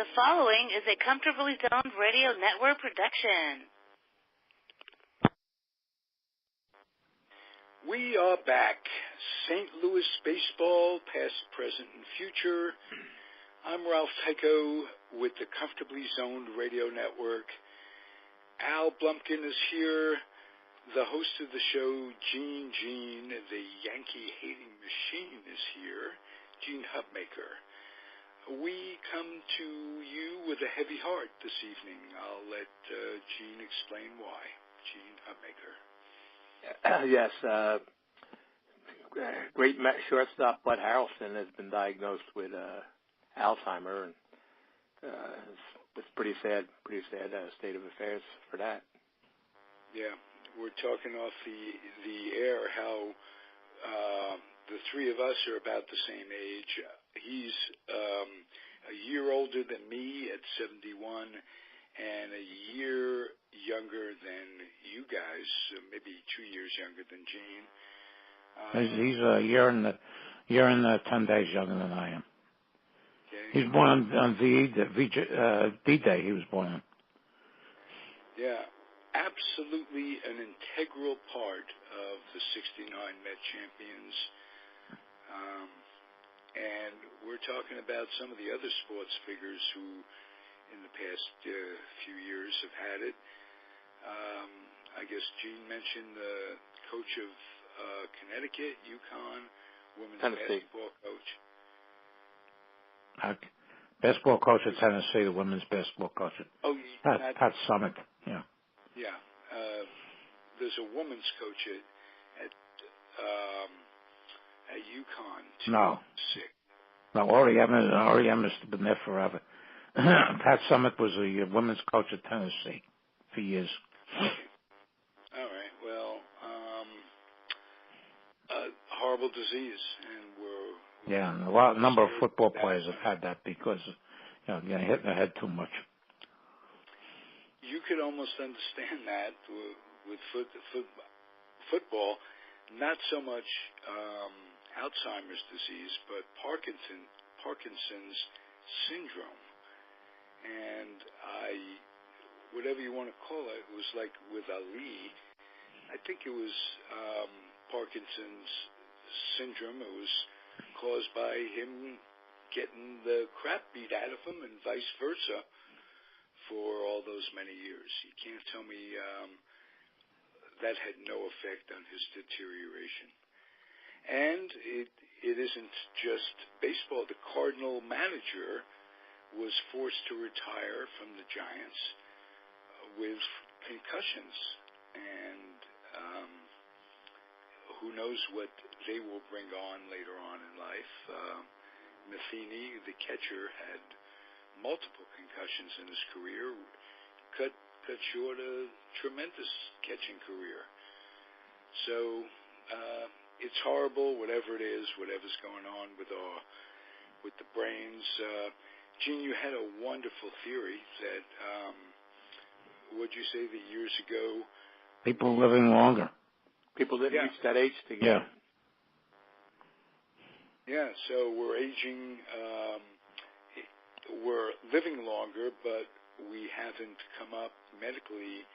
The following is a Comfortably Zoned Radio Network production. We are back. St. Louis baseball, past, present, and future. I'm Ralph Tyko with the Comfortably Zoned Radio Network. Al Blumkin is here. The host of the show, Gene, the Yankee-hating machine, is here. Gene Hutmaker. We come to you with a heavy heart this evening. I'll let Gene explain why. Gene Hutmaker. Yes, great shortstop Bud Harrelson has been diagnosed with Alzheimer, and it's pretty sad state of affairs for that. Yeah, we're talking off the air how the three of us are about the same age. He's a year older than me at 71, and a year younger than you guys, maybe 2 years younger than Gene. He's a year and 10 days younger than I am. Okay. He was born on D-Day. He was born on. Yeah, absolutely an integral part of the '69 Met champions. And we're talking about some of the other sports figures who, in the past few years, have had it. I guess Gene mentioned the coach of Connecticut, UConn, women's Tennessee. basketball coach. Basketball coach at Tennessee, the women's basketball coach at Pat Summitt. Yeah. Yeah. There's a women's coach at UConn. Too. No. Sick. No, Ori Evans has been there forever. Pat Summitt was the women's coach at Tennessee for years. All right. Well, horrible disease, and and a number of football players have had that because getting hit in the head too much. You could almost understand that with football, not so much Alzheimer's disease, but Parkinson's syndrome. And whatever you want to call it, it was like with Ali. I think it was Parkinson's syndrome. It was caused by him getting the crap beat out of him and vice versa for all those many years. You can't tell me that had no effect on his deterioration. And it isn't just baseball. The Cardinal manager was forced to retire from the Giants with concussions, and who knows what they will bring on later on in life. Matheny, the catcher, had multiple concussions in his career, cut short a tremendous catching career. So it's horrible, whatever it is, whatever's going on with the brains. Gene, you had a wonderful theory that, what'd you say, that years ago? People living longer. People didn't reach that age to get. Yeah. Yeah, so we're aging, we're living longer, but we haven't come up medically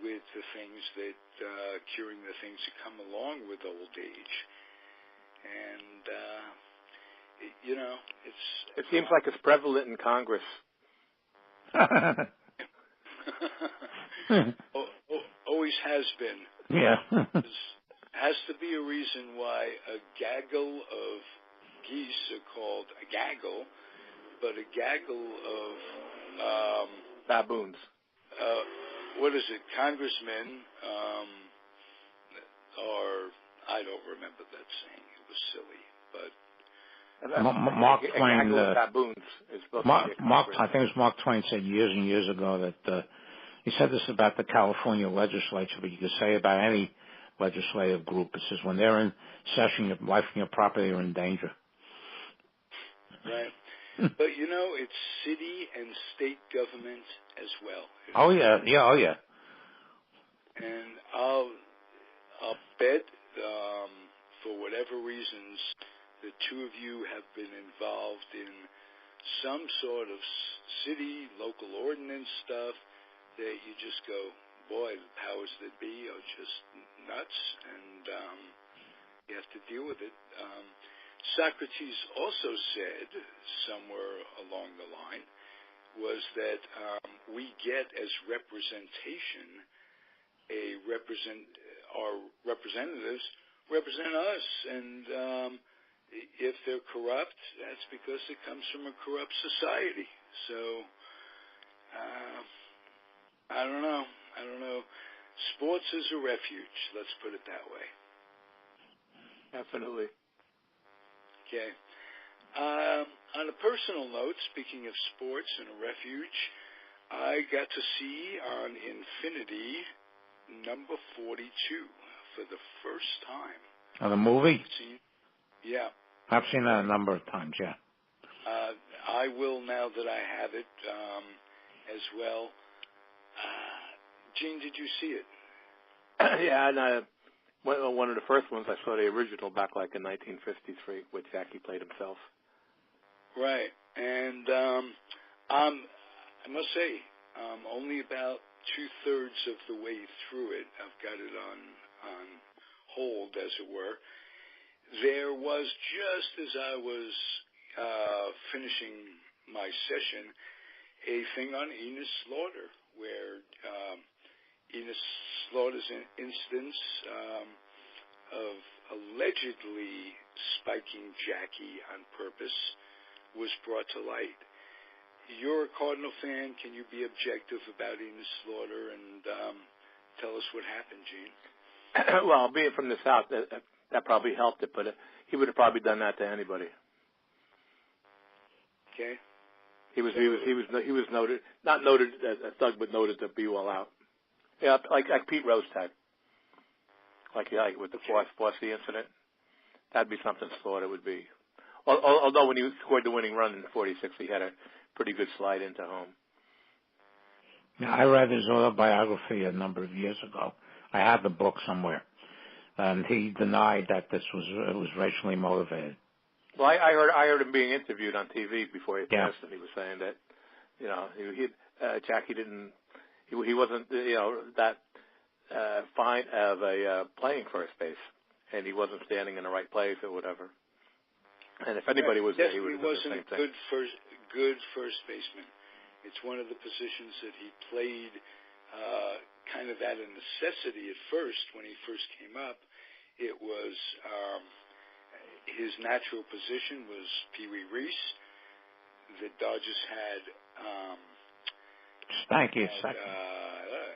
with the things that, curing the things that come along with old age. And, it seems like it's prevalent in Congress. Always has been. Yeah. Has to be a reason why a gaggle of geese are called a gaggle, but a gaggle of baboons. What is it? Congressmen are, I don't remember that saying. It was silly, but Mark Twain. Baboons is I think it was Mark Twain said years and years ago that he said this about the California legislature, but you could say about any legislative group. It says when they're in session, your life and your property are in danger. Right. But, it's city and state government as well. Oh, yeah. And I'll bet, for whatever reasons, the two of you have been involved in some sort of city, local ordinance stuff that you just go, boy, the powers that be are just nuts, and you have to deal with it. Socrates also said, somewhere along the line, was that we get as representation our representatives represent us, and if they're corrupt, that's because it comes from a corrupt society. So I don't know. Sports is a refuge. Let's put it that way. Definitely. Okay. On a personal note, speaking of sports and a refuge, I got to see on Infinity number 42 for the first time. Oh, the movie? Yeah. I've seen that a number of times, yeah. I will now that I have it as well. Gene, did you see it? Yeah, and one of the first ones I saw, the original, back like in 1953, with Jackie played himself. Right, and I must say, only about 2/3 of the way through it. I've got it on hold, as it were. There was, just as I was finishing my session, a thing on Enos Slaughter, where Enos Slaughter's instance of allegedly spiking Jackie on purpose was brought to light. You're a Cardinal fan. Can you be objective about Enos Slaughter and tell us what happened, Gene? Well, being from the South, that probably helped it, but he would have probably done that to anybody. Okay. He was noted, not noted as a thug, but noted to be all out. Yeah, like Pete Rose had, like with the Fossey incident. That'd be something Slaughter would be. Although when he scored the winning run in '46, he had a pretty good slide into home. Yeah, I read his autobiography a number of years ago. I have the book somewhere, and he denied that it was racially motivated. Well, I heard him being interviewed on TV before he passed, and he was saying that, Jackie he wasn't, that fine of a playing first base, and he wasn't standing in the right place or whatever. And if anybody was there, he would have done the same thing. He wasn't a good first baseman. It's one of the positions that he played kind of out of necessity at first. When he first came up, it was his natural position was Pee Wee Reese. The Dodgers had Stanky at second.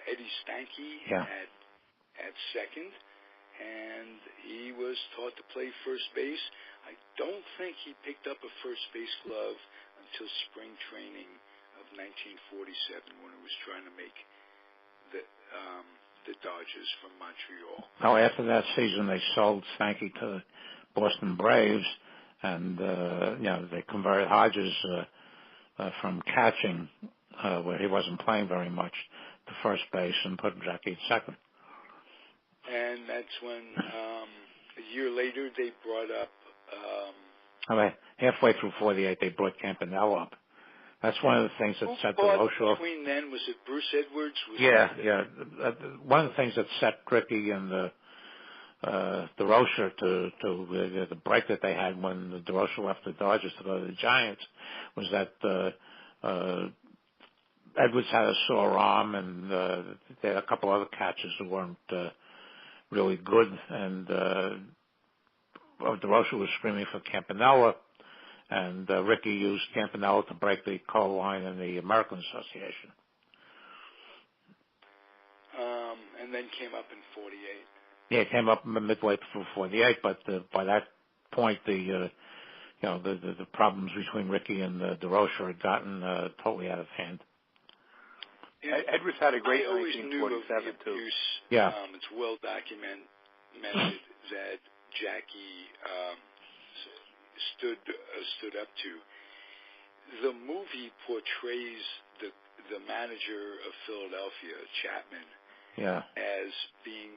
Eddie Stanky at second, and he was taught to play first base. I don't think he picked up a first base glove until spring training of 1947, when he was trying to make the Dodgers from Montreal. Oh, after that season, they sold Stanky to the Boston Braves, and they converted Hodges from catching, where he wasn't playing very much, to first base, and put Jackie at second. And that's when a year later they brought up. Halfway through '48, they brought Campanella up. That's one of the things that set DeRocher off. Between then, was it Bruce Edwards? One of the things that set Rickey and DeRocher to the break that they had when DeRocher left the Dodgers to go to the Giants was that Edwards had a sore arm, and they had a couple other catchers who weren't really good, and DeRocher was screaming for Campanella, and Rickey used Campanella to break the coal line in the American Association. And then came up in '48. Yeah, it came up midway through '48, but by that point, the problems between Rickey and DeRocher had gotten totally out of hand. Yeah, Edwards had a great 1947 I always knew of the abuse. too. Yeah, it's well documented that Jackie stood up to. The movie portrays the manager of Philadelphia, Chapman, as being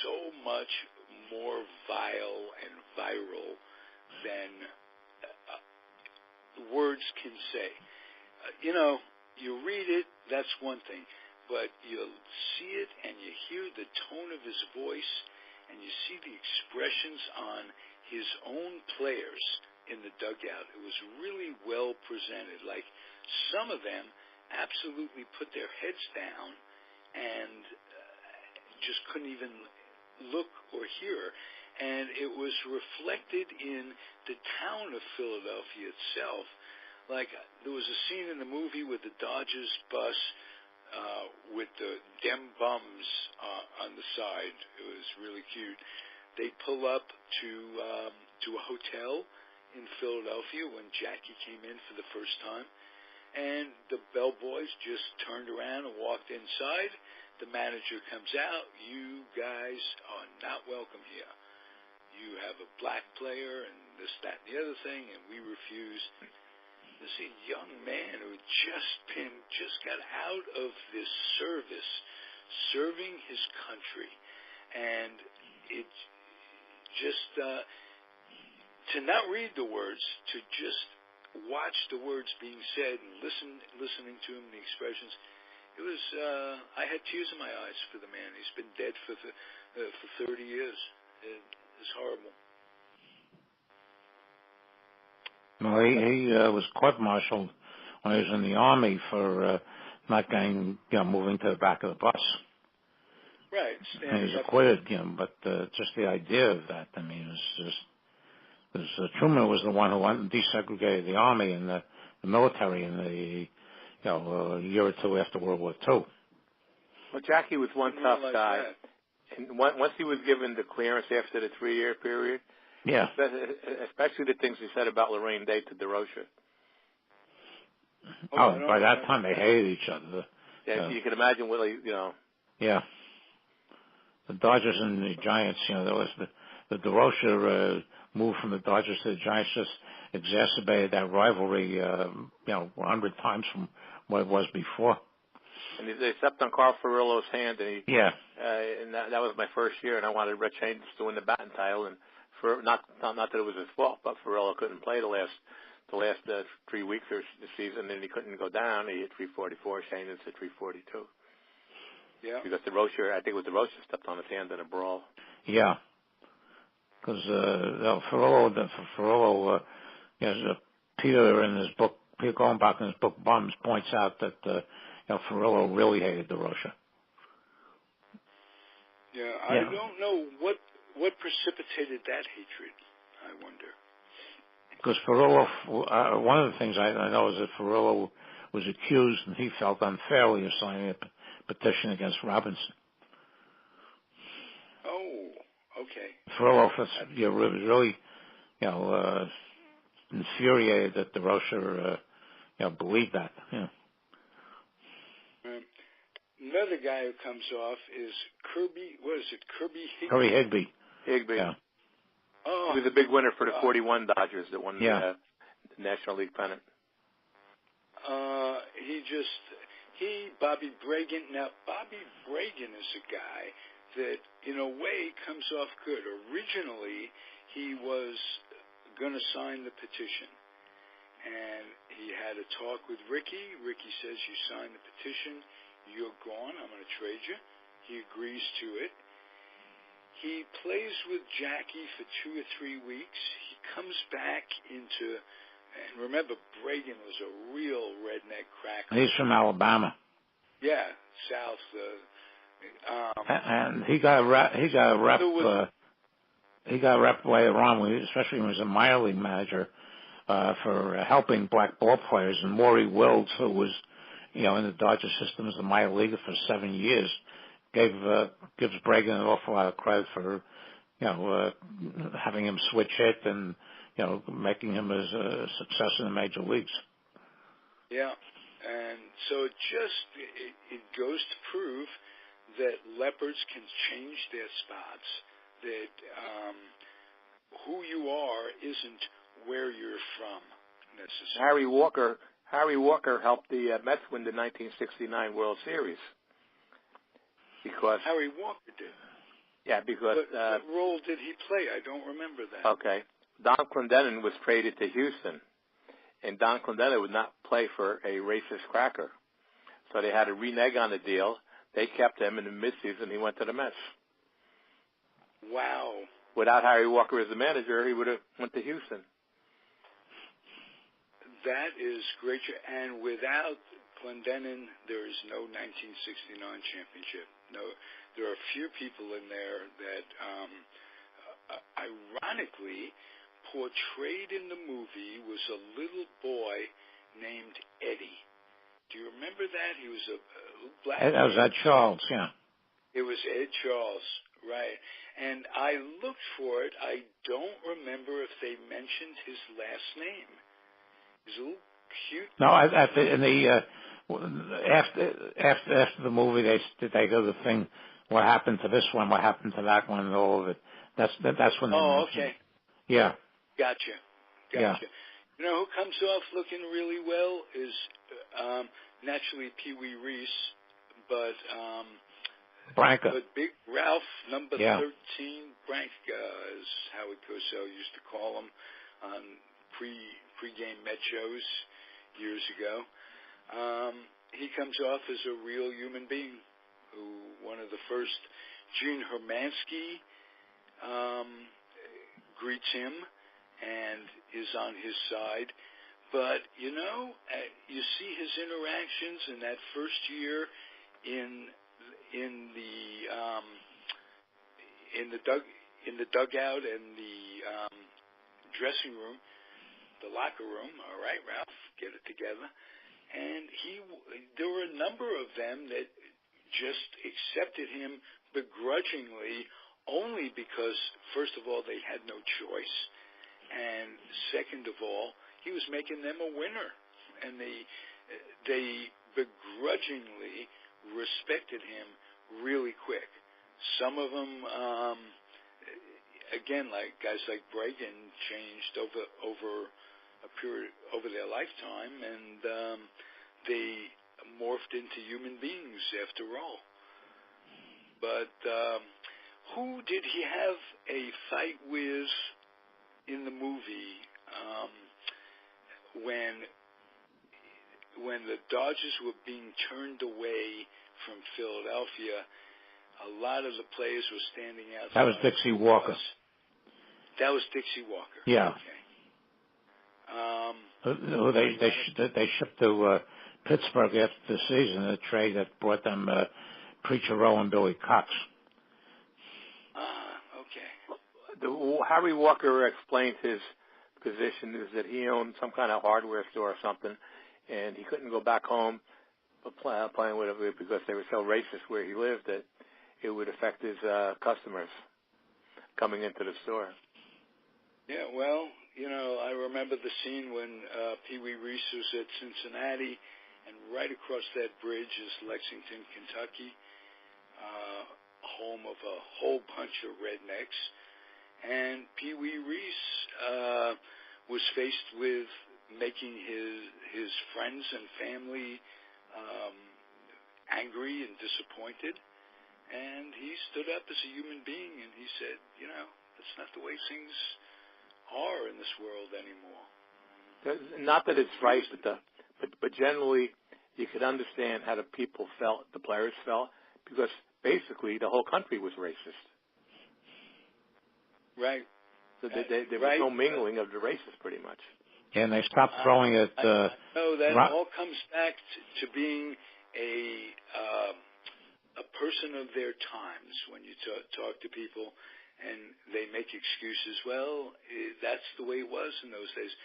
so much more vile and viral than words can say. You read it, that's one thing, but you'll see it and you hear the tone of his voice and you see the expressions on his own players in the dugout. It was really well presented. Like, some of them absolutely put their heads down and just couldn't even look or hear. And it was reflected in the town of Philadelphia itself. Like, there was a scene in the movie with the Dodgers bus with the Dem Bums on the side. It was really cute. They pull up to a hotel in Philadelphia when Jackie came in for the first time, and the bellboys just turned around and walked inside. The manager comes out. You guys are not welcome here. You have a black player and this, that, and the other thing, and we refuse. This is a young man who just got out of this service, serving his country, and it just to not read the words, to just watch the words being said and listening to him, the expressions. It was I had tears in my eyes for the man. He's been dead for 30 years. It's horrible. Well, he was court-martialed when he was in the Army for not moving to the back of the bus. Right. And he was acquitted, but just the idea of that, I mean, it was just... Truman was the one who desegregated the Army and the military in the, a year or two after World War II. Well, Jackie was one tough guy. And once he was given the clearance after the 3-year period, yeah, especially the things he said about Lorraine Day to DeRocha. By that time they hated each other. Yeah, you can imagine what Yeah, the Dodgers and the Giants. There was the DeRocha move from the Dodgers to the Giants just exacerbated that rivalry. 100 times from what it was before. And they stepped on Carl Furillo's hand, and and that was my first year, and I wanted Rich Haynes to win the batting title, and not that it was his fault, but Furillo couldn't play the last 3 weeks of the season, and he couldn't go down. He hit 344. Haynes hit 342. Yeah. Because I think it was DeRocha stepped on his hand in a brawl. Yeah. Because Furillo, Peter in his book, Peter Goldenbach in his book Bums points out that Furillo really hated DeRocha. Yeah, I don't know what precipitated that hatred, I wonder. Because Furillo, one of the things I know is that Furillo was accused, and he felt unfairly, of signing a petition against Robinson. Oh, okay. Furillo was really, infuriated that DeRocha, believed that. Yeah. Another guy who comes off is Kirby. What is it? Kirby Higbee. Kirby Higbee. Higbee. Yeah. Oh, he was a big winner for the 41 Dodgers that won the National League pennant. Bobby Bragan. Now, Bobby Bragan is a guy that, in a way, comes off good. Originally, he was going to sign the petition, and he had a talk with Ricky. Ricky says, "You sign the petition, you're gone. I'm going to trade you." He agrees to it. He plays with Jackie for 2 or 3 weeks. He comes back into, and remember, Bragan was a real redneck cracker. He's from Alabama. Yeah, South. And he got a rep. He got a rep later on, especially when he was a minor league manager, for helping black ball players. And Maury Wilds, who was, in the Dodger system as a minor leaguer for 7 years, gives Bragan an awful lot of credit for, having him switch hit and, making him as a success in the major leagues. Yeah, and so it goes to prove that leopards can change their spots, that who you are isn't where you're from necessarily. Harry Walker helped the Mets win the 1969 World Series. Because Harry Walker did. Yeah, because... what role did he play? I don't remember that. Okay. Don Clendenin was traded to Houston, and Don Clendennin would not play for a racist cracker. So they had to renege on the deal. They kept him in the midseason. He went to the Mets. Wow. Without Harry Walker as the manager, he would have went to Houston. That is great. And without Clendennin, there is no 1969 championship. No, there are a few people in there that, ironically, portrayed in the movie was a little boy named Eddie. Do you remember that? He was a black. That was Ed Charles, yeah. It was Ed Charles, right. And I looked for it. I don't remember if they mentioned his last name. He's a little cute. No, after the movie, they go the thing. What happened to this one? What happened to that one? And all of it. That's when. Oh, okay. Yeah. Gotcha. Yeah. You know who comes off looking really well is naturally Pee Wee Reese, but Branca. But Big Ralph, number 13, Branca, is Howie Cosell used to call him on pre-game Met shows years ago. He comes off as a real human being who one of the first, Gene Hermansky, greets him and is on his side. But, you know, you see his interactions in that first year in the dugout and the dressing room, the locker room. All right, Ralph, get it together. And there were a number of them that just accepted him begrudgingly, only because, first of all, they had no choice, and second of all, he was making them a winner, and they begrudgingly respected him really quick. Some of them, again, like guys like Bregan, changed over a period over their lifetime, and they morphed into human beings after all. But who did he have a fight with in the movie when the Dodgers were being turned away from Philadelphia? A lot of the players were standing outside. That was Dixie Walker. That was Dixie Walker. Yeah. Okay. They shipped to Pittsburgh after the season, a trade that brought them Preacher Rowe and Billy Cox. Okay. Harry Walker explained his position is that he owned some kind of hardware store or something, and he couldn't go back home playing with it because they were so racist where he lived that it would affect his customers coming into the store. Yeah, well, you know, I remember the scene when Pee Wee Reese was at Cincinnati, and right across that bridge is Lexington, Kentucky, home of a whole bunch of rednecks. And Pee Wee Reese was faced with making his friends and family angry and disappointed. And he stood up as a human being, and he said, you know, that's not the way things are in this world anymore. Not that it's right, but generally you could understand how the people felt, the players felt, because basically the whole country was racist. Right. So there was no mingling of the races, pretty much. And they stopped throwing it. No, that all comes back to being a person of their times. When you talk to people and they make excuses, well, that's the way it was in those days.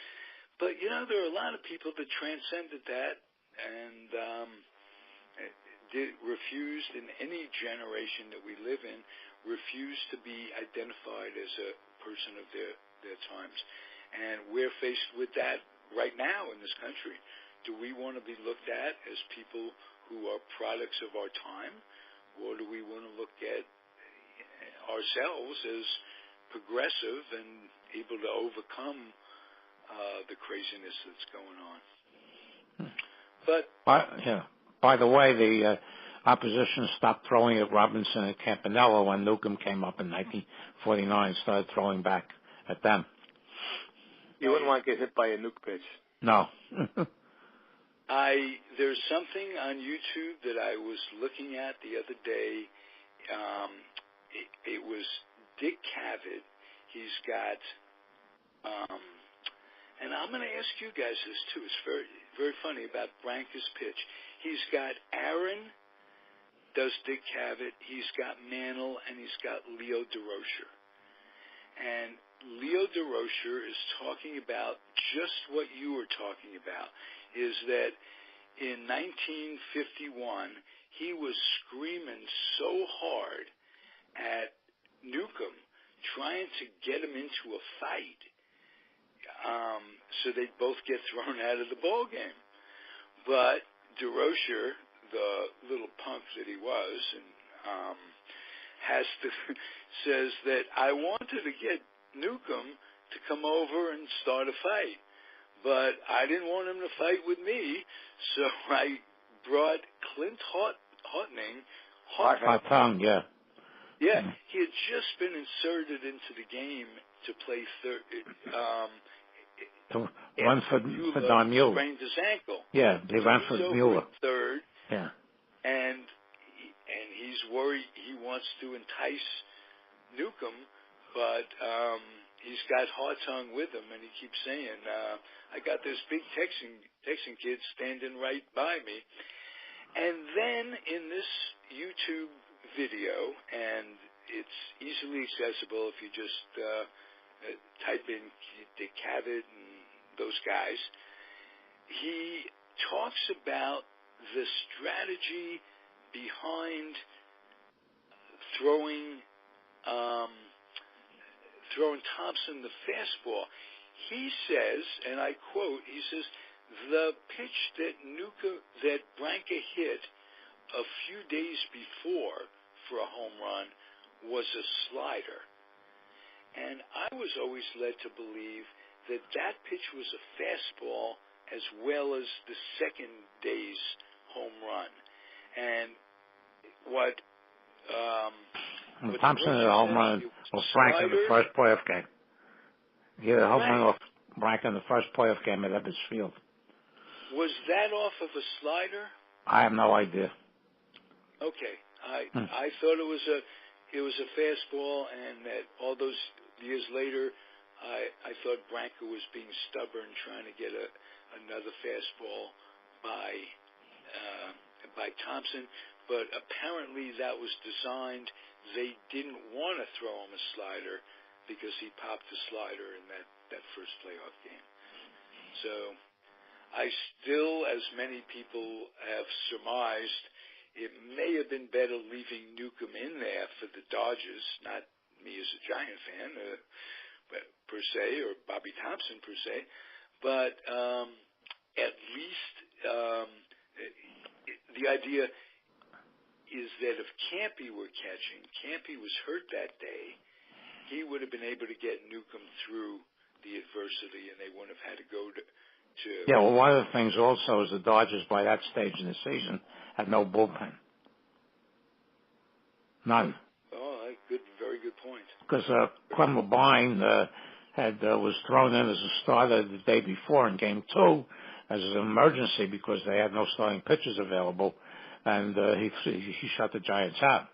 But, you know, there are a lot of people that transcended that and refused, in any generation that we live in, refused to be identified as a person of their times. And we're faced with that right now in this country. Do we want to be looked at as people who are products of our time, or do we want to look at ourselves as progressive and able to overcome the craziness that's going on? But by the way, the opposition stopped throwing at Robinson and Campanella when Newcomb came up in 1949 and started throwing back at them. You wouldn't want to get hit by a nuke pitch. No. There's something on YouTube that I was looking at the other day. It was Dick Cavett. He's got, and I'm going to ask you guys this too. It's very, very funny about Branca's pitch. He's got Aaron, does Dick Cavett. He's got Mantle, and he's got Leo DeRocher. And Leo DeRocher is talking about just what you were talking about, is that in 1951, he was screaming so hard at Newcomb, trying to get him into a fight, so they'd both get thrown out of the ball game. But DeRocher, the little punk that he was, and says that I wanted to get Newcomb to come over and start a fight, but I didn't want him to fight with me, so I brought Clint Hartung, yeah. Yeah, he had just been inserted into the game to play third. To run for Don Mueller. Sprained his ankle. Yeah, they ran for Mueller. Third. Yeah. And he's worried. He wants to entice Newcomb, but he's got Hartung with him, and he keeps saying, I got this big Texan kid standing right by me. And then in this YouTube video, and it's easily accessible if you just type in Dick Cavett and those guys, he talks about the strategy behind throwing Thompson the fastball. He says, and I quote, he says, the pitch that Branca hit a few days before for a home run was a slider. And I was always led to believe that that pitch was a fastball as well as the second day's home run. And what Thompson had a home run off Branca in the first playoff game. He had a home run off Branca in the first playoff game at Ebbets Field. Was that off of a slider? I have no idea. Okay, I thought it was a fastball, and that all those years later, I thought Branca was being stubborn, trying to get another fastball by Thompson. But apparently that was designed. They didn't want to throw him a slider because he popped the slider in that first playoff game. So I still, as many people have surmised, it may have been better leaving Newcomb in there for the Dodgers, not me as a Giant fan, per se, or Bobby Thompson per se, but at least the idea is that if Campy were catching, Campy was hurt that day, he would have been able to get Newcomb through the adversity, and they wouldn't have had to go to. Yeah, well, one of the things also is the Dodgers, by that stage in the season, had no bullpen. None. Oh, very good point. Because Clem Labine was thrown in as a starter the day before in Game 2 as an emergency because they had no starting pitchers available, and he shut the Giants out.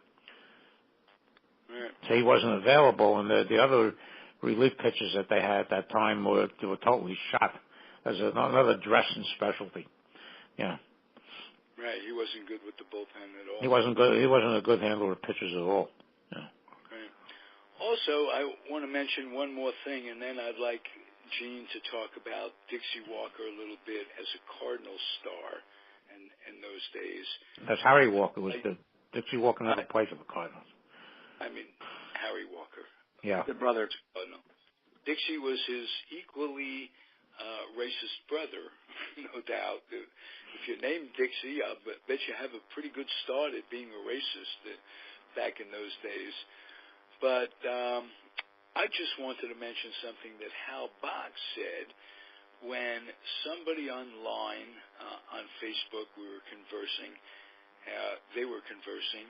Right. So he wasn't available, and the other relief pitchers that they had at that time were totally shot. As another dressing specialty. Yeah. Right. He wasn't good with the bullpen at all. He wasn't good. He wasn't a good handler of pitchers at all. Yeah. Right. Also, I want to mention one more thing, and then I'd like Gene to talk about Dixie Walker a little bit as a Cardinal star in those days. That's Harry Walker was good. Dixie Walker never played for the Cardinals. I mean, Harry Walker. Yeah. The brother. Oh, no. Dixie was his equally racist brother, no doubt. If you name Dixie, I bet you have a pretty good start at being a racist back in those days. But I just wanted to mention something that Hal Bach said when somebody online on Facebook they were conversing,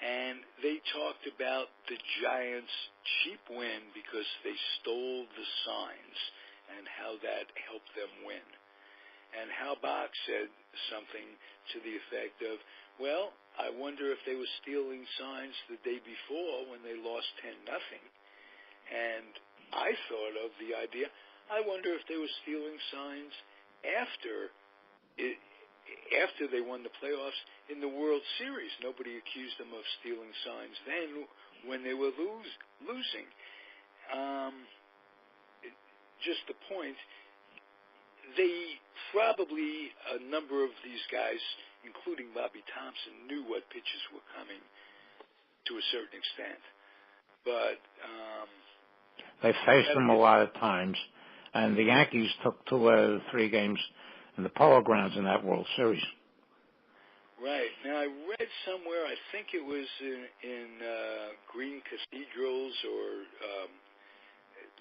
and they talked about the Giants' cheap win because they stole the signs and how that helped them win. And Hal Bach said something to the effect of, well, I wonder if they were stealing signs the day before when they lost 10-0. And I thought of the idea, I wonder if they were stealing signs after they won the playoffs in the World Series. Nobody accused them of stealing signs then when they were losing. Just the point, they probably, a number of these guys, including Bobby Thompson, knew what pitches were coming to a certain extent. But they faced them a lot of times, and the Yankees took 2 out of the 3 games in the Polo Grounds in that World Series. Right. Now, I read somewhere, I think it was in Green Cathedrals or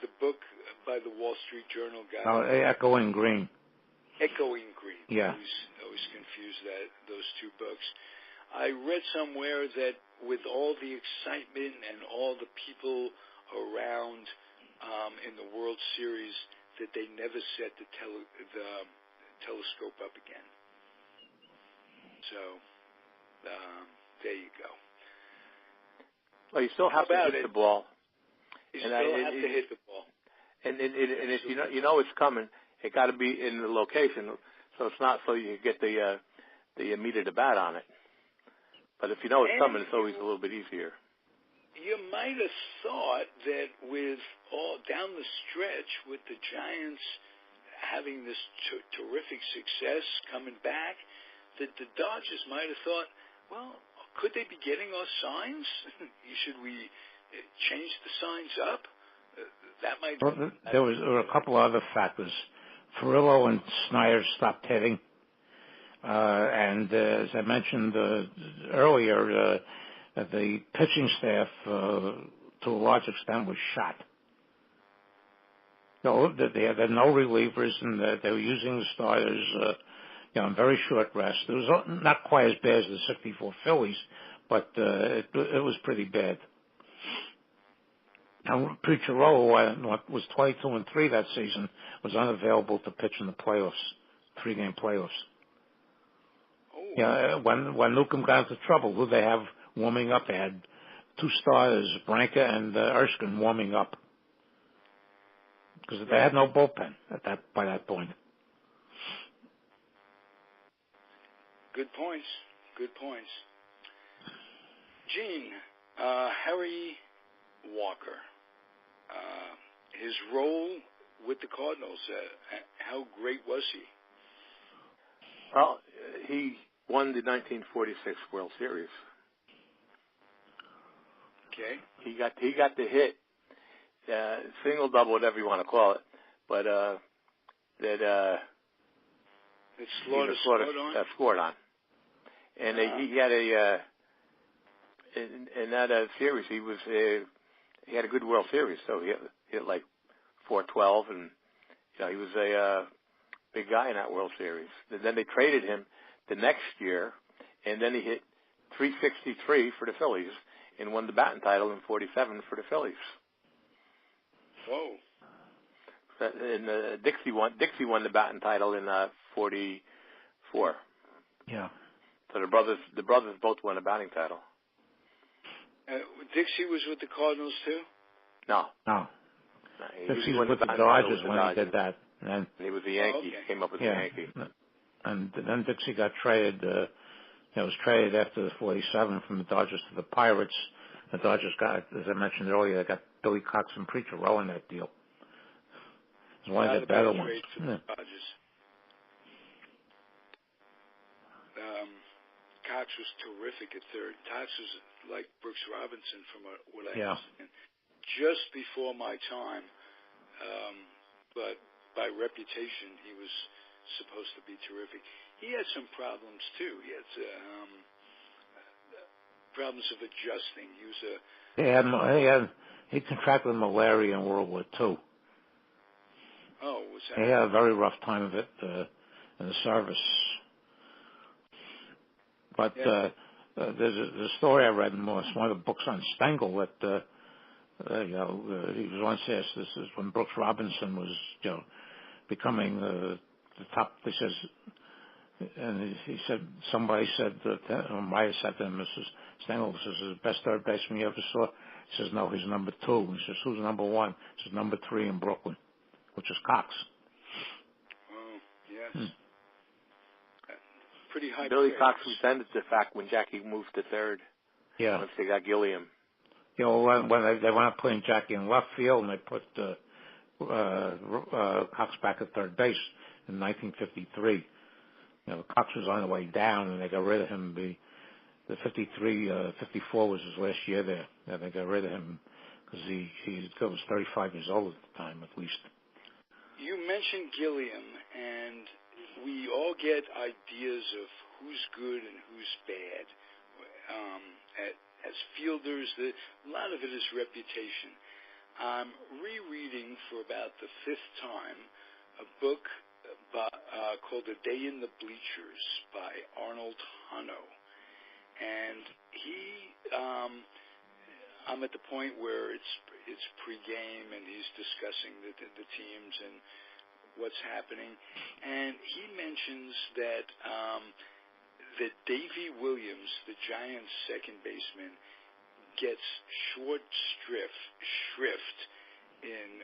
the book by the Wall Street Journal guy. Oh, Echoing Green. Echoing Green. Yeah. I always confuse those 2 books. I read somewhere that with all the excitement and all the people around in the World Series, that they never set the telescope up again. So there you go. Well, you still have to hit the ball. You still have to hit the ball. And if you know it's coming, it got to be in the location, so it's not so you get the immediate bat on it. But if you know it's coming, it's always a little bit easier. You might have thought that with all down the stretch, with the Giants having this terrific success coming back, that the Dodgers might have thought, well, could they be getting our signs? Should we change the signs up? That might. Well, there were a couple other factors. Furillo and Snyder stopped hitting, and as I mentioned earlier, the pitching staff, to a large extent, was shot. No, they had no relievers, and they were using the starters, on very short rest. It was not quite as bad as the '64 Phillies, but it was pretty bad. Now, Picciarello was 22-3 that season, was unavailable to pitch in the playoffs, 3-game playoffs. Oh. Yeah, when Newcomb got into trouble, who they have warming up? They had 2 starters, Branca and Erskine, warming up because they had no bullpen by that point. Good points. Gene, Harry Walker, his role with the Cardinals, how great was he? Well, he won the 1946 World Series. Okay. He got the hit, single, double, whatever you want to call it, but that scored on. And he had in that series, he had a good World Series, so he hit like .412, and he was a big guy in that World Series. And then they traded him the next year, and then he hit .363 for the Phillies and won the batting title in '47 for the Phillies. Whoa! And Dixie won the batting title in '44. Yeah. So the brothers both won a batting title. Dixie was with the Cardinals too? No. Dixie was with the Dodgers when he did that. And he was a Yankee. Okay. Came up with the Yankee. And then Dixie got traded. Was traded after the '47 from the Dodgers to the Pirates. The Dodgers got, as I mentioned earlier, they got Billy Cox and Preacher rolling that deal. It was one of the better ones. Dodgers. Cox was terrific at third. Cox was like Brooks Robinson from what I understand. Just before my time, but by reputation, he was supposed to be terrific. He had some problems too. He had problems of adjusting. He contracted malaria in World War II. Oh, was that? He had a very rough time of it in the service. But there's a story I read in one of the books on Stengel that he was once asked. This is when Brooks Robinson was becoming the top. He says, and he said, somebody said that, or might have said to him, Mrs. Stengel, this is the best third baseman you ever saw. He says, no, he's number 2. He says, who's number 1? He says, number 3 in Brooklyn, which is Cox. Oh, yes. Pretty high. Billy praise. Cox resented the fact when Jackie moved to third. Yeah. Once they got Gilliam. You know, when they went up putting Jackie in left field and they put Cox back at third base in 1953. You know, Cox was on the way down and they got rid of him. The 54 was his last year there. And they got rid of him because he was 35 years old at the time, at least. You mentioned Gilliam, and we all get ideas of who's good and who's bad. As fielders, a lot of it is reputation. I'm rereading for about the 5th time a book called A Day in the Bleachers by Arnold Hunno. And I'm at the point where it's pregame and he's discussing the teams and what's happening. And he mentions that Davy Williams, the Giants' second baseman, gets short shrift in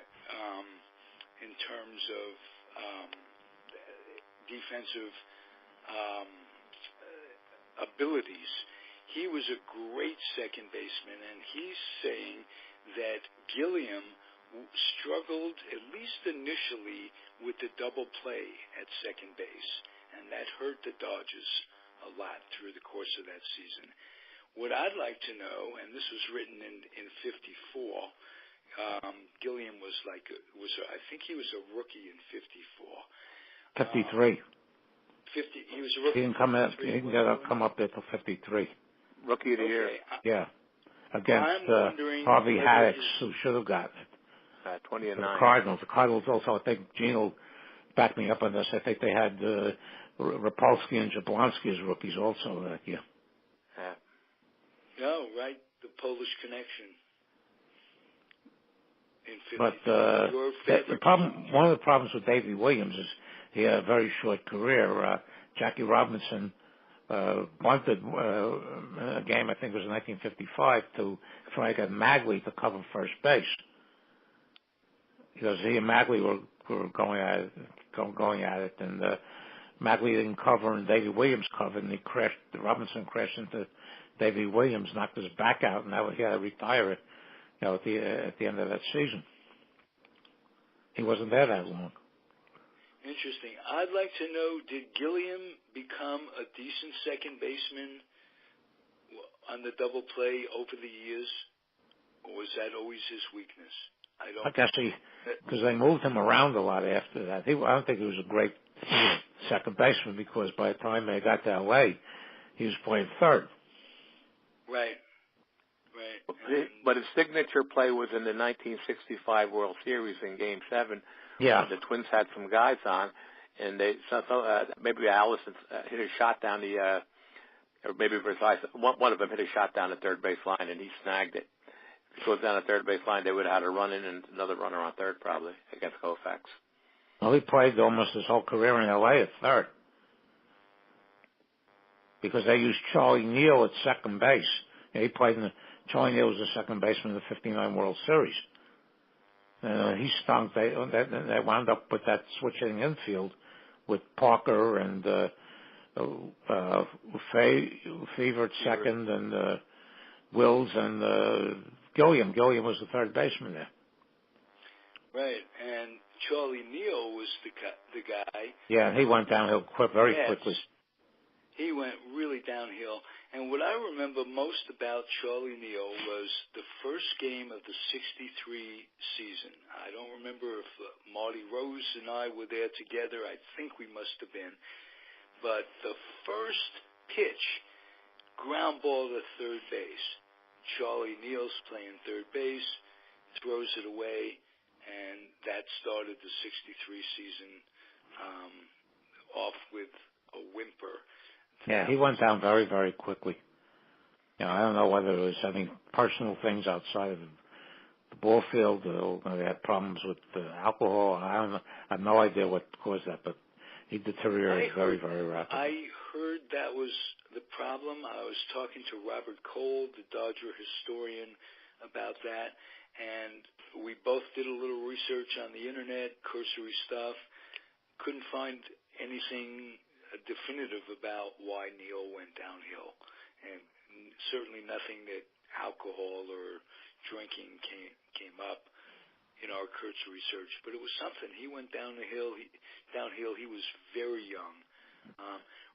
terms of defensive abilities. He was a great second baseman, and he's saying that Gilliam struggled, at least initially, with the double play at second base, and that hurt the Dodgers a lot through the course of that season. What I'd like to know, and this was written in 54, Gilliam I think he was a rookie in 54. 53. 50. He was a rookie. He didn't come up there till 53. Rookie of the year. Yeah. Against Harvey Haddix, who should have gotten it. 20-9. The Cardinals. The Cardinals also, I think, Gene will back me up on this. I think they had Rapolsky and Jablonski as rookies also that year. No, right. The Polish connection. But one of the problems with Davy Williams is he had a very short career. Jackie Robinson bunted a game, I think it was in 1955, to try to get Magley to cover first base. Because he and Magley were going at it, and Magley didn't cover, and Davy Williams covered, and Robinson crashed into Davy Williams, knocked his back out, and he had to retire it, at the end of that season. He wasn't there that long. Interesting. I'd like to know, did Gilliam become a decent second baseman on the double play over the years, or was that always his weakness? I guess because they moved him around a lot after that. I don't think he was a great second baseman because by the time they got to L.A., he was playing third. Right. But his signature play was in the 1965 World Series in Game 7. Yeah. The Twins had some guys on, and maybe Allison hit a shot down or maybe Versailles. One of them hit a shot down the third base line, and he snagged it. If it goes down the third base line, they would have had a run in and another runner on third probably against Koufax. Well, he played almost his whole career in L.A. at third because they used Charlie Neal at second base. Charlie Neal was the second baseman in the 59 World Series. He stunk. They wound up with that switching infield with Parker and Fever at second and Wills and Gilliam. Gilliam was the third baseman there. Right, and Charlie Neal was the guy. Yeah, he went downhill very quickly. He went really downhill. And what I remember most about Charlie Neal was the first game of the 63 season. I don't remember if Marty Rose and I were there together. I think we must have been. But the first pitch, ground ball to third base. Charlie Neal's playing third base, throws it away, and that started the 63 season off with a whimper. Yeah, he went down very, very quickly. I don't know whether it was any personal things outside of the ball field or they had problems with alcohol. I have no idea what caused that, but He deteriorated very, very rapidly. I heard that was the problem. I was talking to Robert Cole, the Dodger historian, about that, and we both did a little research on the internet, cursory stuff. Couldn't find anything definitive about why Neil went downhill, and certainly nothing that alcohol or drinking came up in our cursory research, but it was something. He went downhill. He was very young.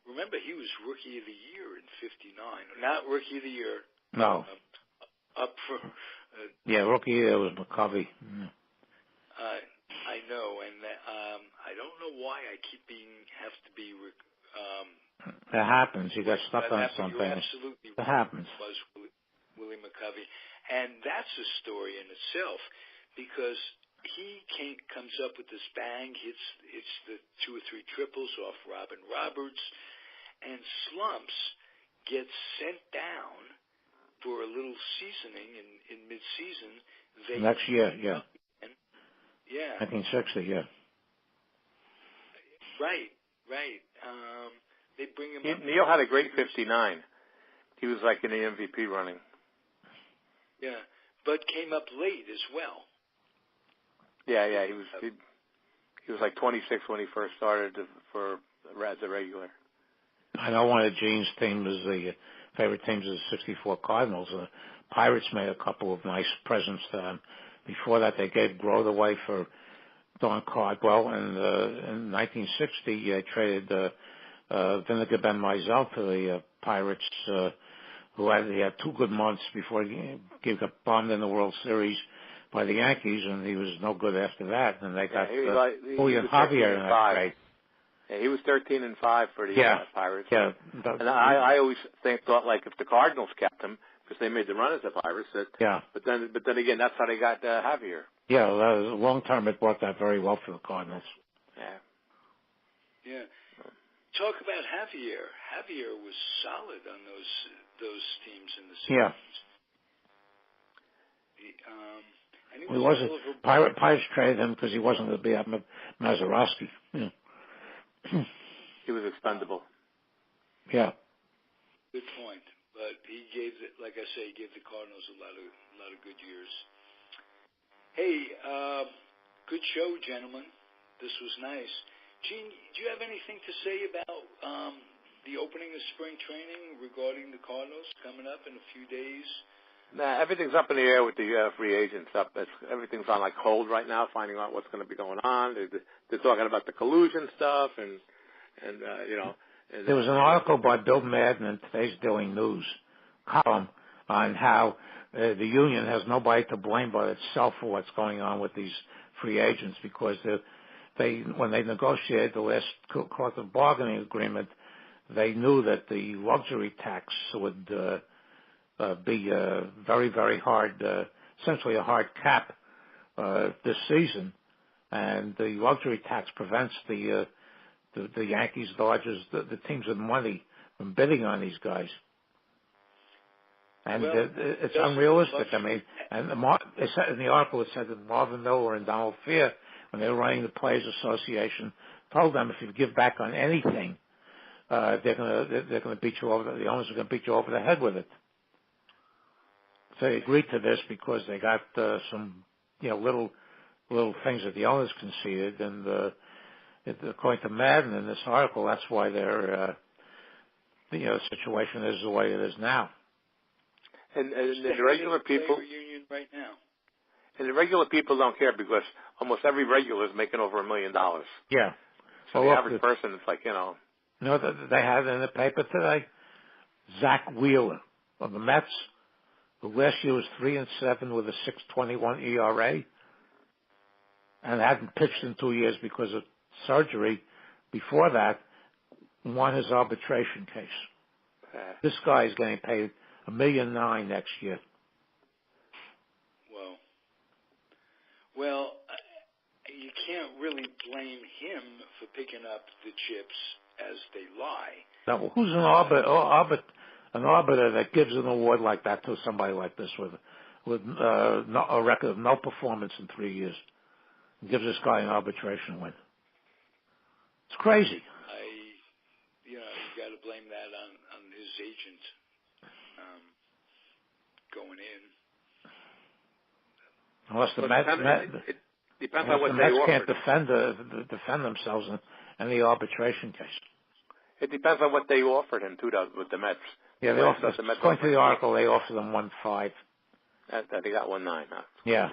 Remember, he was Rookie of the Year in '59. Not Rookie of the Year. No. Up for. Rookie of the Year was McCovey. Mm. I know, and I don't know why I have to be. It happens. You got stuck on something. You're absolutely it happens. It was Willie McCovey, and that's a story in itself. Because he comes up with this bang, hits the 2 or 3 triples off Robin Roberts, and slumps, gets sent down for a little seasoning in mid-season. Next year, yeah. 1960, yeah. Right. They bring him up. Neil had a great 59. He was like in the MVP running. Yeah, but came up late as well. Yeah, he was like 26 when he first started as a regular. I know one of Gene's teams was the favorite teams of the '64 Cardinals. The Pirates made a couple of nice presents to them. Before that, they gave Grote away for Don Cardwell, and in 1960, they traded Vinegar Ben Mizell to the Pirates, who had 2 good months before he got bombed in the World Series by the Yankees, and he was no good after that. And they got Julian Javier in that trade. Yeah, he was 13-5 for the Pirates. Yeah, and I always thought like if the Cardinals kept him because they made the run as the Pirates. But then again, that's how they got Javier. Yeah, long term it worked out very well for the Cardinals. Yeah. Talk about Javier. Javier was solid on those teams in the series. Yeah. He wasn't. Pirates traded him because he wasn't going to be at Mazeroski. Yeah. He was expendable. Yeah. Good point. But he gave the Cardinals a lot of good years. Hey, good show, gentlemen. This was nice. Gene, do you have anything to say about the opening of spring training regarding the Cardinals coming up in a few days? Nah, everything's up in the air with the free agents. Everything's on like hold right now, finding out what's going to be going on. They're talking about the collusion stuff, and there was an article by Bill Madden in today's Daily News column on how the union has nobody to blame but itself for what's going on with these free agents, because when they negotiated the last collective bargaining agreement, they knew that the luxury tax would be very, very hard, essentially a hard cap this season, and the luxury tax prevents the Yankees, Dodgers, the teams with money from bidding on these guys. And it's unrealistic. I mean, and they said in the article, it said that Marvin Miller and Donald Fear, when they were running the Players Association, told them if you give back on anything, they're going to beat you over. The owners are going to beat you over the head with it. So they agreed to this because they got some, little things that the owners conceded, and according to Madden in this article, that's why their situation is the way it is now. And the regular people, union right now. And the regular people don't care because almost every regular is making over $1 million. Yeah. So the average person, it's like, they had in the paper today, Zach Wheeler of the Mets, who last year was 3-7 with a 6.21 ERA, and hadn't pitched in 2 years because of surgery. Before that, won his arbitration case. This guy is getting paid $1.9 million next year. Well, you can't really blame him for picking up the chips as they lie. Now, who's an arbiter that gives an award like that to somebody like this with a record of no performance in 3 years? And gives this guy an arbitration win. It's crazy. You got to blame that on his agent going in. Unless the Mets, it depends on what the they Mets offered. can't defend themselves in the arbitration case. It depends on what they offered him too, with the Mets. Yeah, they offered. According to the article, they offered them 1.5. They got 1.9. Huh? Yeah.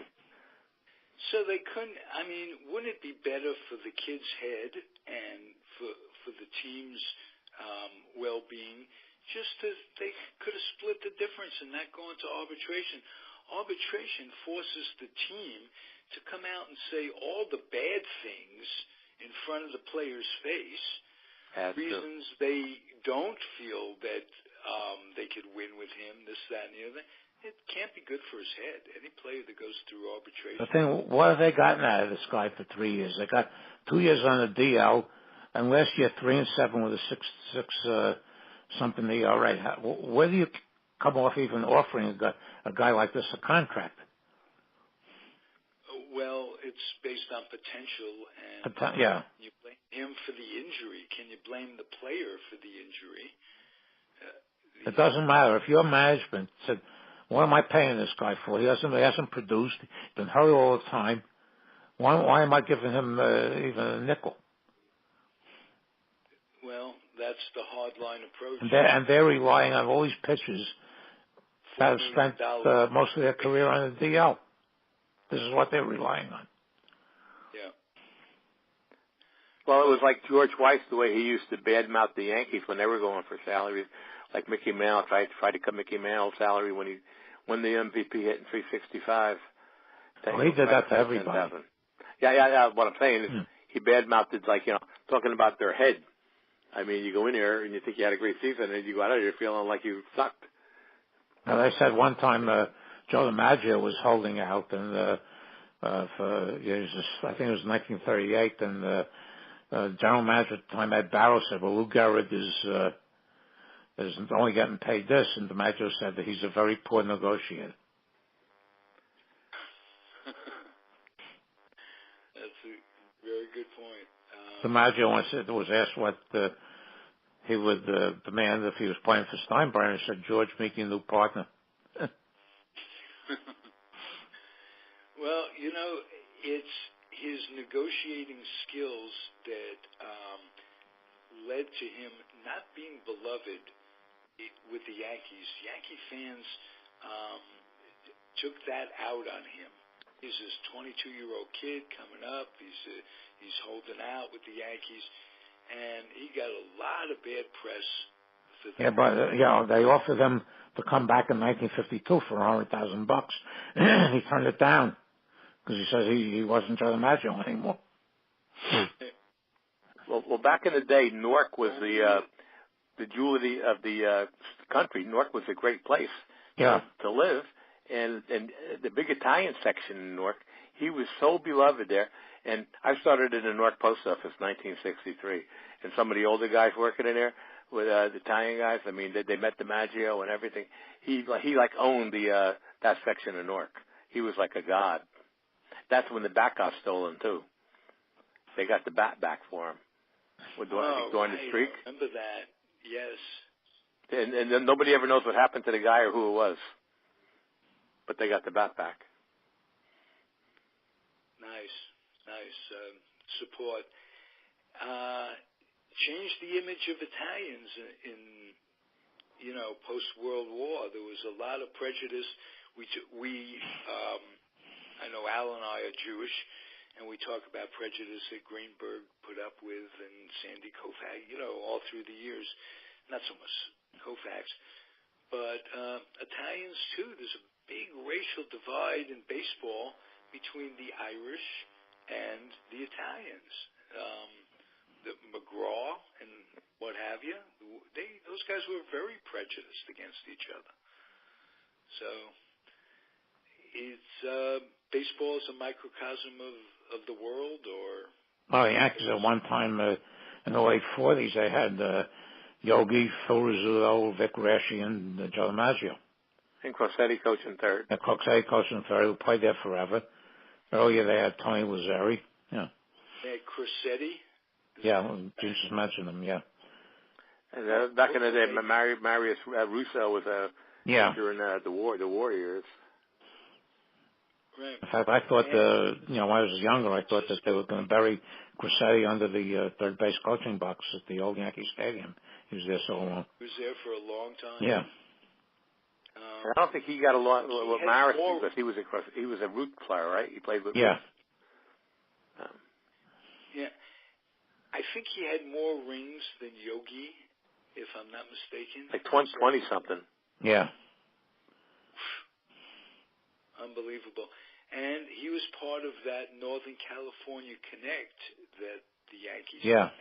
So they couldn't. I mean, wouldn't it be better for the kid's head and for the team's well-being, they could have split the difference and not go into arbitration? Arbitration forces the team to come out and say all the bad things in front of the player's face, reasons they don't feel that they could win with him, this, that, and the other. It can't be good for his head. Any player that goes through arbitration. The thing, what have they gotten out of this guy for 3 years? They got 2 years on the DL, and last year 3-7 with a 6 something ERA. Where do you come off even offering a guy like this a contract? Well, it's based on potential, and you blame him for the injury. Can you blame the player for the injury? It doesn't matter. If your management said, what am I paying this guy for? He hasn't produced. He's been hurt all the time. Why am I giving him even a nickel? Well, that's the hardline approach. And they're relying on all these pitchers that have spent most of their career on the DL. This is what they're relying on. Yeah. Well, it was like George Weiss, the way he used to badmouth the Yankees when they were going for salaries. Like Mickey Mantle tried to cut Mickey Mantle's salary when he won the MVP hitting 365. Well, he did that to everybody. Yeah. What I'm saying is he badmouthed, talking about their head. I mean, you go in here and you think you had a great season, and you go out of here feeling like you sucked. Now, they said one time Joe DiMaggio was holding out, and I think it was 1938, and general manager at the time, Ed Barrow, said, well, Lou Gehrig is only getting paid this, and DiMaggio said that he's a very poor negotiator. That's a very good point. DiMaggio once was asked what he would demand if he was playing for Steinbrenner. He said, George, meet your new partner. Well, it's his negotiating skills that led to him not being beloved with the Yankees. Yankee fans took that out on him. He's this 22-year-old kid coming up. He's holding out with the Yankees, and he got a lot of bad press for that. Yeah, but they offered him to come back in 1952 for $100,000. He turned it down because he says he wasn't Joe DiMaggio anymore. Well, back in the day, Newark was the jewel of the country. Newark was a great place to live, and the big Italian section in Newark, he was so beloved there. And I started in the Newark Post Office in 1963, and some of the older guys working in there with the Italian guys, I mean, they met DiMaggio and everything. He owned that section of Newark. He was like a god. That's when the bat got stolen too. They got the bat back for him. During the streak. I remember that. Yes. And then nobody ever knows what happened to the guy or who it was. But they got the bat back. Nice support. Changed the image of Italians in post-World War. There was a lot of prejudice. I know Al and I are Jewish, and we talk about prejudice that Greenberg put up with and Sandy Koufax, all through the years. Not so much Koufax, but Italians too. There's a big racial divide in baseball between the Irish and the Italians. The McGraw and what have you, those guys were very prejudiced against each other. So it's baseball is a microcosm of the world, or? Well, the Yankees at one time in the late 40s, they had Yogi, Phil Rizzuto, Vic Raschi, and Joe DiMaggio. And Crosetti coaching third. And Crosetti coaching third, who played there forever. Earlier they had Tony Lazzeri. Yeah. They had Crosetti. Yeah, you just mentioned him. Yeah. And back in the day, Marius Russo was during the war years. Right. In fact, I thought when I was younger, I thought that they were going to bury Crissetti under the third base coaching box at the old Yankee Stadium. He was there so long. He was there for a long time. Yeah. I don't think he got along with Maris because he was a root player, right? He played with. Yeah. Yeah. I think he had more rings than Yogi, if I'm not mistaken. Like 20 something. Yeah. Unbelievable. And he was part of that Northern California Connect that the Yankees had.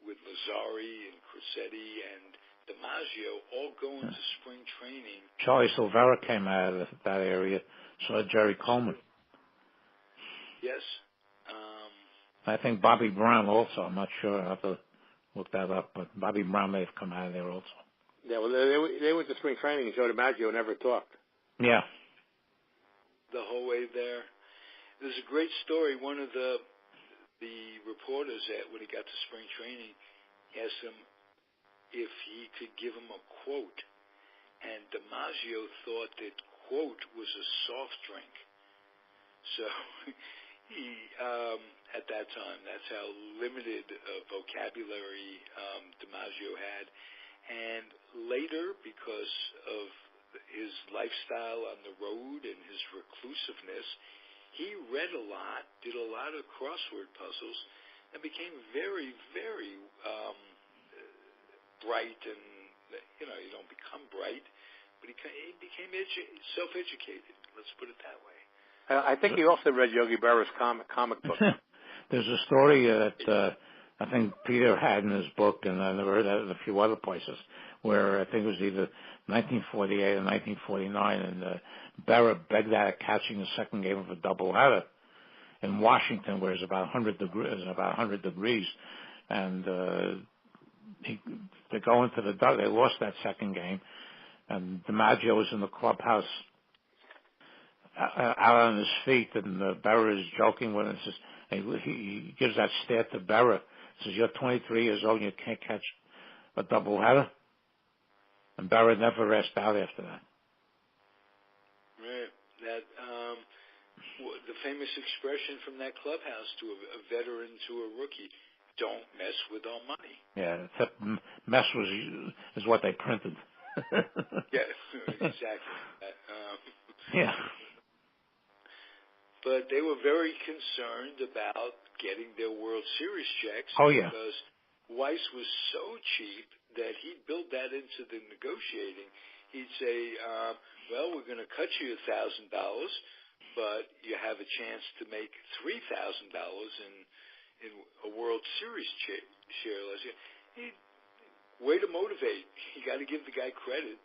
With Lazzari and Crissetti and DiMaggio all going to spring training. Charlie Silvera came out of that area. So did Jerry Coleman. Yes. I think Bobby Brown also. I'm not sure. I'll have to look that up. But Bobby Brown may have come out of there also. Yeah, well, they went to spring training and Joe DiMaggio never talked. Yeah. The whole way there. There's a great story. One of the reporters when he got to spring training asked him if he could give him a quote. And DiMaggio thought that quote was a soft drink. So he, at that time, that's how limited vocabulary DiMaggio had. And later, because of his lifestyle on the road and his reclusiveness, he read a lot, did a lot of crossword puzzles, and became very, very bright. And, you don't become bright, but he became self-educated. Let's put it that way. I think he also read Yogi Berra's comic book. There's a story that I think Peter had in his book, and I never heard that in a few other places, where I think it was either 1948 or 1949, and Berra begged out of catching the second game of a doubleheader in Washington, where it's about 100 degrees, and they go into the dugout. They lost that second game, and DiMaggio was in the clubhouse out on his feet, and Berra is joking with him. Says, he gives that stare to Berra. Says, "You're 23 years old and you can't catch a doubleheader." And Berra never asked out after that. Right. That the famous expression from that clubhouse to a veteran to a rookie: "Don't mess with our money." Yeah, except mess is what they printed. Yeah, exactly. Yeah. But they were very concerned about getting their World Series checks. Oh, yeah. Because Weiss was so cheap that he built that into the negotiating. He'd say, well, we're going to cut you $1,000, but you have a chance to make $3,000 in a World Series share. Way to motivate. You got to give the guy credit.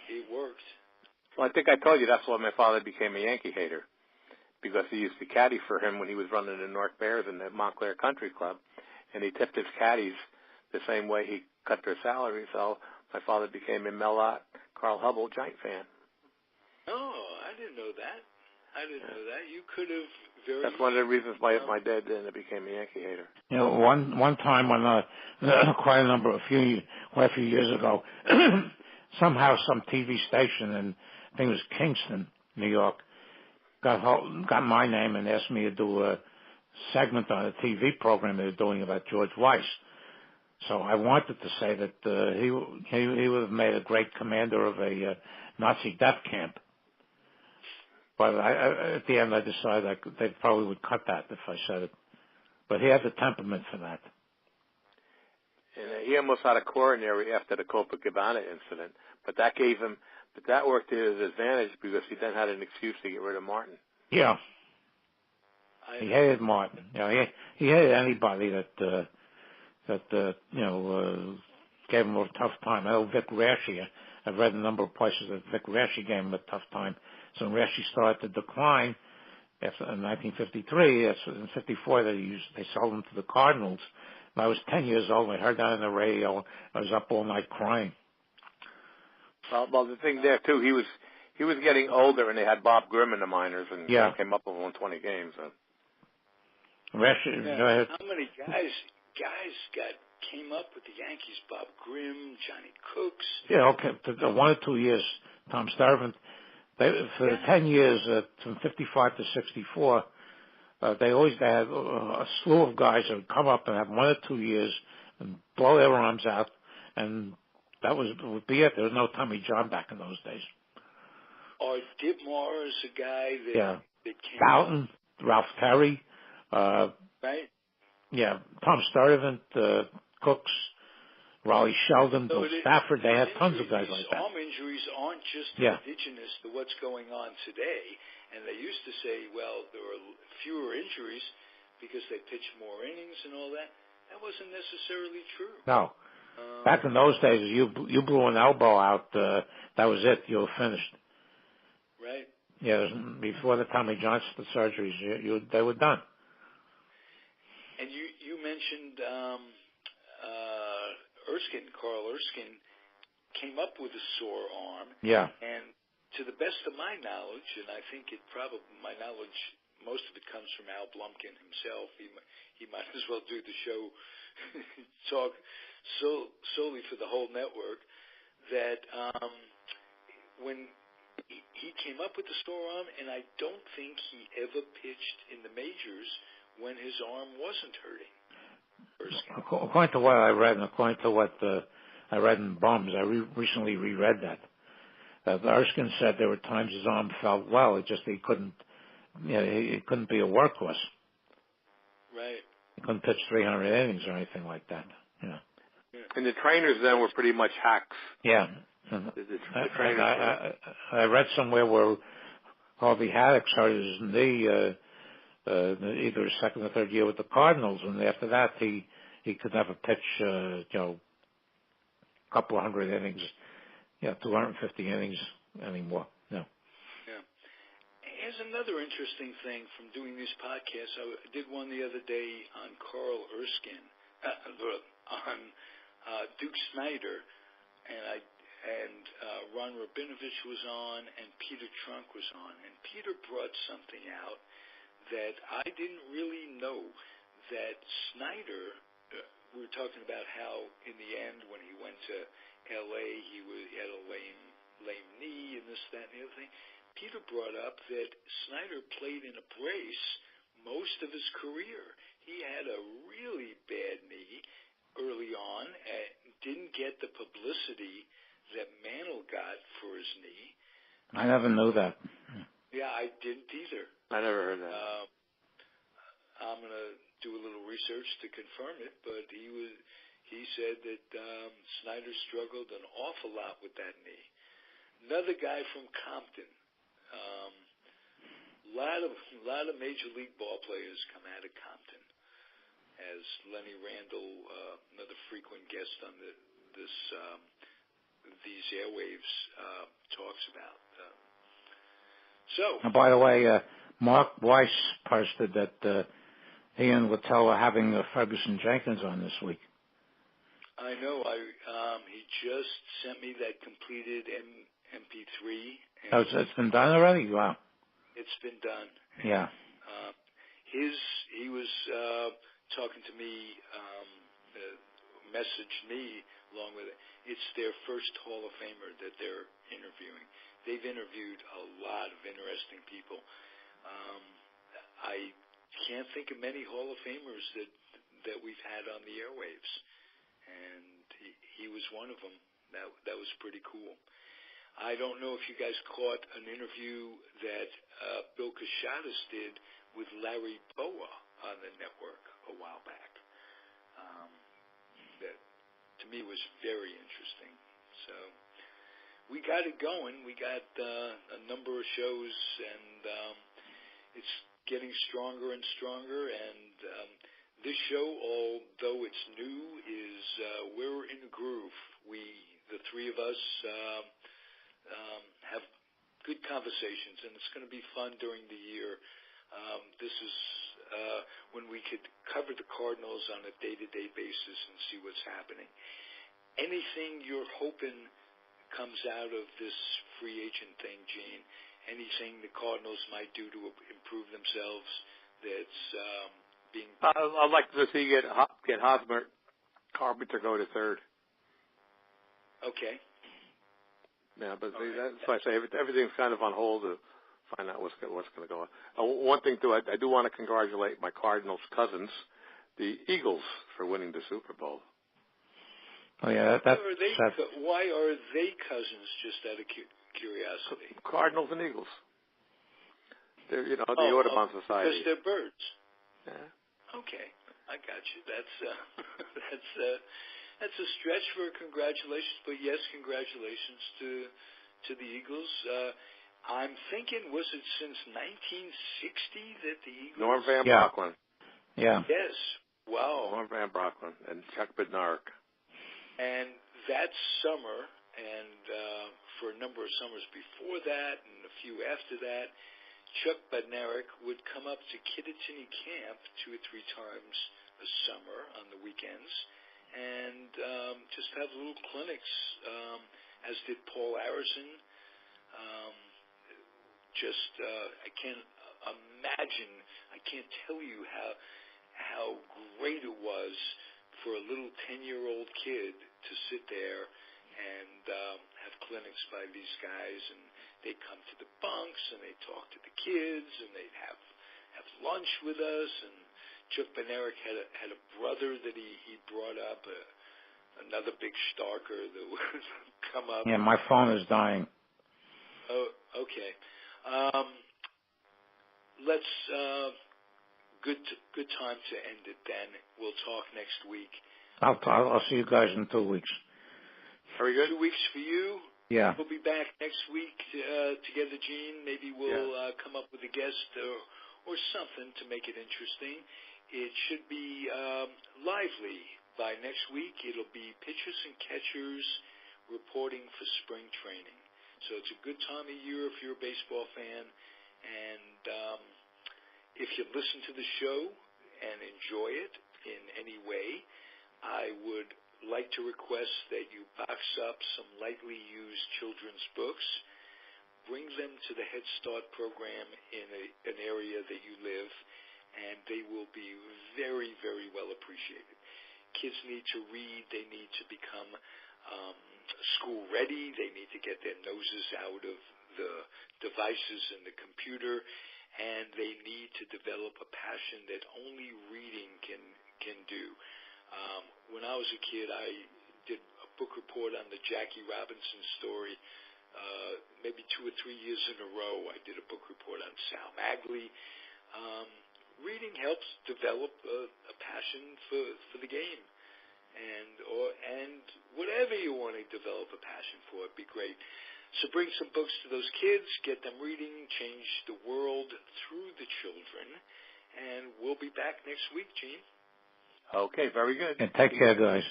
It worked. Well, I think I told you that's why my father became a Yankee hater, because he used to caddy for him when he was running the North Bears in the Montclair Country Club, and he tipped his caddies the same way he cut their salary. So my father became a Mel Ott, Carl Hubble Giant fan. Oh, I didn't know that. You could have very. That's one of the reasons why my dad then became a Yankee hater. You know, one time when quite a few years ago, somehow some TV station, and I think it was Kingston, New York, got my name and asked me to do a segment on a TV program they were doing about George Weiss. So I wanted to say that he would have made a great commander of a Nazi death camp. But at the end, I decided they probably would cut that if I said it. But he had the temperament for that. And he almost had a coronary after the Copacabana incident, but that worked to his advantage because he then had an excuse to get rid of Martin. Yeah. He hated Martin. You know, he hated anybody that gave him a tough time. I know Vic Raschi. I've read a number of places that Vic Raschi gave him a tough time. So when Raschi started to decline after in 1953, in 54 they sold him to the Cardinals. When I was 10 years old, I heard that on the radio. I was up all night crying. Well, the thing there too, he was getting older, and they had Bob Grimm in the minors, and came up with 120 games. So. How many guys came up with the Yankees? Bob Grimm, Johnny Cooks. Yeah, okay. The 1 or 2 years, Tom Stuyvesant. For the 10 years, from 55 to 64, they had a slew of guys that would come up and have 1 or 2 years and blow their arms out, and would be it. There was no Tommy John back in those days. Or Ditmar is a guy that came Boughton, Ralph Terry. Right? Yeah, Tom Stuyvesant, Cooks, Raleigh Sheldon, Bill Stafford. They had tons of guys like that. Arm injuries aren't just indigenous to what's going on today. And they used to say, well, there were fewer injuries because they pitched more innings and all that. That wasn't necessarily true. No. Back in those days, you blew an elbow out, that was it. You were finished. Right. Yeah, before the Tommy John surgeries, they were done. And you mentioned Erskine, Carl Erskine, came up with a sore arm. Yeah. And to the best of my knowledge, and I think my knowledge, most of it comes from Al Blumkin himself. He might as well do the show, talk solely for the whole network, that when he came up with the sore arm, and I don't think he ever pitched in the majors when his arm wasn't hurting. According to what I read, and according to what I read in Bums, I recently reread that. Erskine said there were times his arm felt well. It just he couldn't be a workhorse. Right. He couldn't pitch 300 innings or anything like that. Yeah. And the trainers then were pretty much hacks. Yeah. The trainers. I read somewhere where Harvey Haddock started his knee either his second or third year with the Cardinals, and after that he could never pitch a couple of hundred innings, 250 innings anymore. No. Yeah. Here's another interesting thing from doing these podcasts. I did one the other day on Carl Erskine, on Duke Snyder, and Ron Rabinovich was on, and Peter Trunk was on, and Peter brought something out that I didn't really know, that Snyder, we were talking about how in the end when he went to L.A. he had a lame knee and this, that, and the other thing. Peter brought up that Snyder played in a brace most of his career. He had a really bad knee early on, and didn't get the publicity that Mantle got for his knee. I never knew that. Yeah, I didn't either. I never heard that. I'm going to do a little research to confirm it, but he said that Snyder struggled an awful lot with that knee. Another guy from Compton. A lot of major league ball players come out of Compton, as Lenny Randall, another frequent guest on these airwaves, talks about. And by the way, Mark Weiss posted that he and Littell are having Ferguson Jenkins on this week. I know. He just sent me that completed MP3. Oh, it's been done already? Wow. It's been done. Yeah. He was talking to me, messaged me along with it. It's their first Hall of Famer that they're interviewing. They've interviewed a lot of interesting people. I can't think of many Hall of Famers that we've had on the airwaves, and he was one of them. That was pretty cool. I don't know if you guys caught an interview that Bill Cashadas did with Larry Boa on the network a while back. That to me was very interesting. So we got it going. We got a number of shows, and it's getting stronger and stronger. And this show, although it's new, is we're in a groove. The three of us, have good conversations, and it's going to be fun during the year. This is when we could cover the Cardinals on a day-to-day basis and see what's happening. Anything you're hoping comes out of this free agent thing, Gene? Anything the Cardinals might do to improve themselves that's being. I'd like to see get Hosmer Carpenter go to third. Okay. Yeah, but Okay. That's why I say everything's kind of on hold to find out what's going to go on. One thing too, I do want to congratulate my Cardinals cousins, the Eagles, for winning the Super Bowl. Oh yeah, why are they cousins? Just out of curiosity. Cardinals and Eagles. They're the Audubon Society. Because they're birds. Yeah. Okay, I got you. That's a stretch for congratulations, but yes, congratulations to the Eagles. I'm thinking, was it since 1960 that the Eagles? Norm Van Brocklin. Yeah. Yes. Wow. Norm Van Brocklin and Chuck Bednarik. And that summer, and for a number of summers before that, and a few after that, Chuck Bednarik would come up to Kittatinny Camp 2 or 3 times a summer on the weekends, and just have little clinics, as did Paul Arison. I can't imagine, I can't tell you how great it was for a little 10-year-old kid to sit there and have clinics by these guys, and they'd come to the bunks and they'd talk to the kids and they'd have lunch with us. And Chuck Bednarik had a brother that he brought up, another big starker that would come up. Yeah, my phone is dying. Oh, okay. Let's good time to end it then. We'll talk next week. I'll see you guys in 2 weeks. Very good. 2 weeks for you. Yeah. We'll be back next week together, Gene. Maybe we'll come up with a guest or something to make it interesting. It should be lively by next week. It'll be pitchers and catchers reporting for spring training. So it's a good time of year if you're a baseball fan. And if you listen to the show and enjoy it in any way, I would like to request that you box up some lightly used children's books, bring them to the Head Start program in an area that you live, and they will be very, very well appreciated. Kids need to read. They need to become school ready. They need to get their noses out of the devices and the computer, and they need to develop a passion that only reading can do. When I was a kid, I did a book report on the Jackie Robinson story. Maybe 2 or 3 years in a row, I did a book report on Sal Magley. Reading helps develop a passion for the game, and whatever you want to develop a passion for, it'd be great. So bring some books to those kids, get them reading, change the world through the children, and we'll be back next week, Gene. Okay, very good. And take care, guys.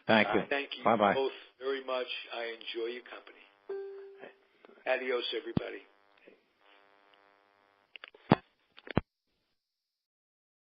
Thank you. Thank you Bye-bye. both very much. I enjoy your company. Adios, everybody.